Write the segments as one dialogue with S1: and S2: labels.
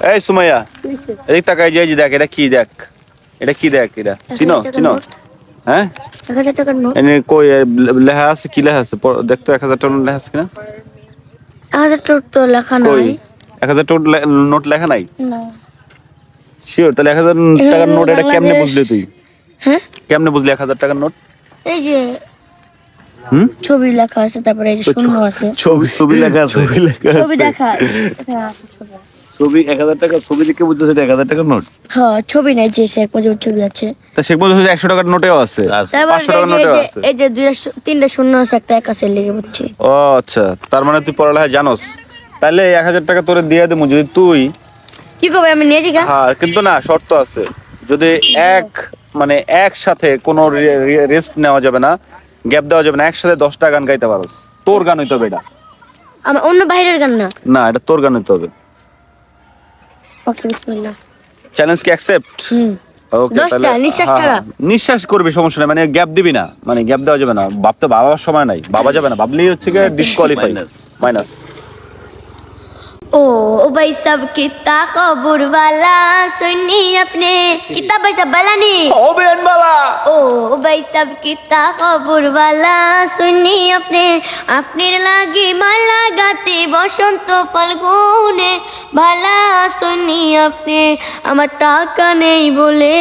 S1: এই সুমাইয়া এদিক তাকাই যে দেখ এটা কি দেখ এটা কি দেখ এটা চিনো চিনো হ্যাঁ
S2: 1000 টাকার নোট
S1: এনে কই লেখা আছে কি লেখা আছে দেখ তো 1000 টাকার নোট লেখা আছে কিনা
S2: 1000 টাকা তো লেখা নাই
S1: 1000 টাকার নোট লেখা নাই
S2: না
S1: শিওর তাহলে 1000 টাকার নোট এটা কেমনে বুঝলি তুই
S2: হ্যাঁ
S1: কেমনে বুঝলি 1000 টাকার নোট
S2: এই যে ছবি লেখা আছে তারপরে এই যে শূন্য আছে
S1: ছবি লেখা আছে
S2: ছবি দেখা
S1: ছবি 1000 টাকা ছবি দেখে বুঝতেছ এটা 1000 টাকার নোট
S2: হ্যাঁ ছবি নাই যে শেখ মুজিবের ছবি আছে
S1: তা শেখ মুজিব 100 টাকার নোটেও আছে 500 টাকার নোটেও আছে
S2: এই যে তিনটা শূন্য আছে একটা এক আছে লিখে বুঝছি
S1: ও আচ্ছা তার মানে তুই পড়ালেখা জানোস তাহলে 1000 টাকা তোরে দিয়ে দেবো যদি তুই
S2: কি করবে আমি নিয়ে যাই
S1: হ্যাঁ কিন্তু না শর্ত আছে যদি একসাথে কোনো রেস্ট নেওয়া যাবে না গ্যাপ দেওয়া যাবে না একসাথে 10টা গান গাইতে পারোস তোর গান হইতে হবে এটা
S2: আমার অন্য বাইরের গান না
S1: না এটা তোর গান হইতে হবে
S2: ওকে বিসমিল্লাহ
S1: চ্যালেঞ্জ কি অ্যাকসেপ্ট ওকে
S2: 10টা নিঃশ্বাস ছাড়া
S1: নিঃশ্বাস করবি সমস্যা নাই মানে গ্যাপ দিবি না মানে গ্যাপ দেওয়া যাবে না ভাবতে বাবার সময় নাই বাবা যাবে না ভাবলেই হচ্ছে কি ডিসকোয়ালিফাই মাইনাস
S2: ओ भाई सब कितना खबर वाला सुनी अपने कितना भाई सब वाला नहीं
S1: ओ बहन वाला
S2: ओ भाई सब कितना खबर वाला सुनी अपने अपने लागी माला गाते बसंत फाल्गुने ভালা শুনি আপনি আমার টাকা নেই বলে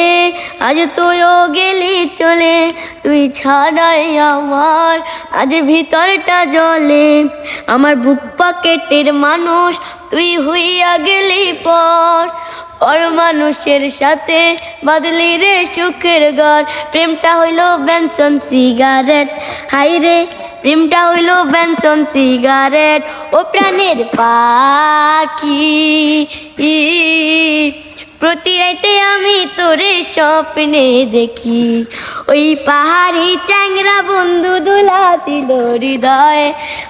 S2: আজ তুইও গেলি চলে তুই ছাড়াই আমার আজ ভিতরটা জ্বলে আমার বুক পকেটের মানুষ তুই হইয়া গেলি পর মানুষের সাথে বাদলি রে সুখের ঘর প্রেমটা হইল বেনসন সিগারেট হাই রে প্রেমটা হইল বেনসন সিগারেট ও প্রাণের পাখি প্রতি রাতে আমি তোরে স্বপ্নে দেখি ওই পাহাড়ি চ্যাংরা বন্ধু দুলা দিল হৃদয়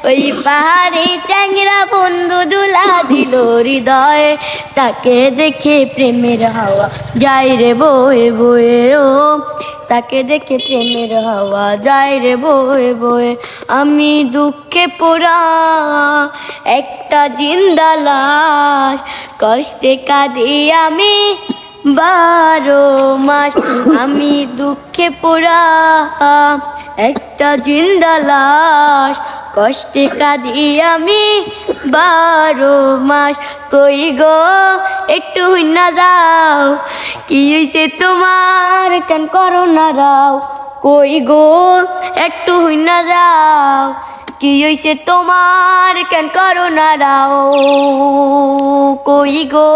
S2: ওই পাহাড়ি চ্যাংরা বন্ধু দুলা দিল হৃদয় তাকে দেখে প্রেমের হাওয়া যায় রে বয়ে বয়ে ও তাকে দেখে প্রেমের হাওয়া যায় রে বয়ে বয়ে আমি দুঃখে পোড়া একটা জিন্দা লাশ কষ্টে কাঁদি আমি 12 মাস আমি দুঃখে পোড়া একটা জিন্দা লাশ কষ্টে কাঁদি আমি 12 মাস কই গো একটু না যাও কি হইছে তোমার কেন করো না রাও কই গো একটু না যাও কি হইছে তোমার কেন করো না রাও কই গো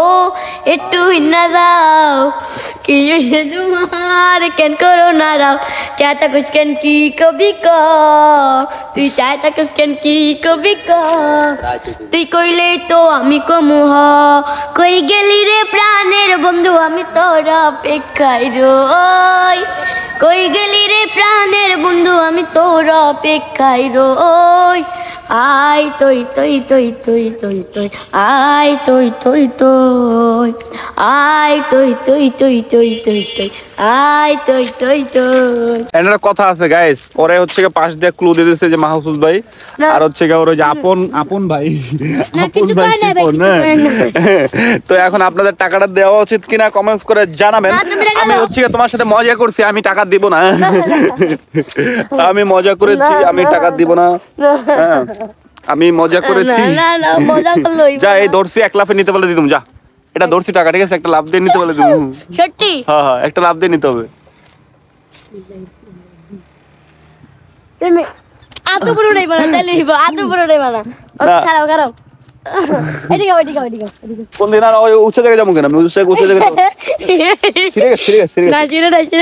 S2: একটু না যাও কি হইছে তোমার কেন করো না রাও চাহতা কুছ কেন কি কবি ক তুই চাহতা কুছ কেন কি কবি ক তুই কইলে তো আমি কমু হ কই গেলি রে প্রাণের বন্ধু আমি তোর অপেক্ষায় রই কই গেলি রে প্রাণের বন্ধু আমি তোর অপেক্ষায় রই আয় তুই তুই তুই তুই তুই তুই আয় তুই তুই তুই আয় তুই তুই তুই তুই তুই তুই আয় তুই তুই তুই
S1: একটা কথা আছে গাইস পরে হচ্ছে কি পাশ দিয়ে ক্লু দিয়ে দিয়েছে যে মাহফুজ ভাই আর হচ্ছে কি ওর যে আপন ভাই শিপন তো এখন আপনাদের টাকাটা দেওয়া উচিত কিনা কমেন্টস করে জানাবেন আমি হচ্ছে কি তোমার সাথে মজা করছি আমি টাকা দিব না আমি মজা করেছি আমি টাকা দিব না হ্যাঁ আমি মজা করেছি
S2: না না মজা করলই
S1: যা এই ধরছি 1 লাফে নিতে বলে দিতুম যা এটা ধরছি টাকা ঠিক আছে একটা লাভ দিয়ে নিতে বলে দিতুম
S2: সত্যি
S1: হ্যাঁ হ্যাঁ একটা লাভ দিয়ে নিতে হবে
S2: তুমি আতো বড় নাই বানা তাইলে হইব আতো বড় নাই বানা খারাপ খারাপ এদিকে
S1: কোন দিন আর ওই উচ্চ জায়গায় যাবো কেন আমি উচ্চ জায়গায়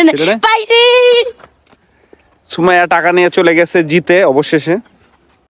S2: না পাইছি
S1: সুমাইয়া টাকা নিয়ে চলে গেছে জিতে অবশেষে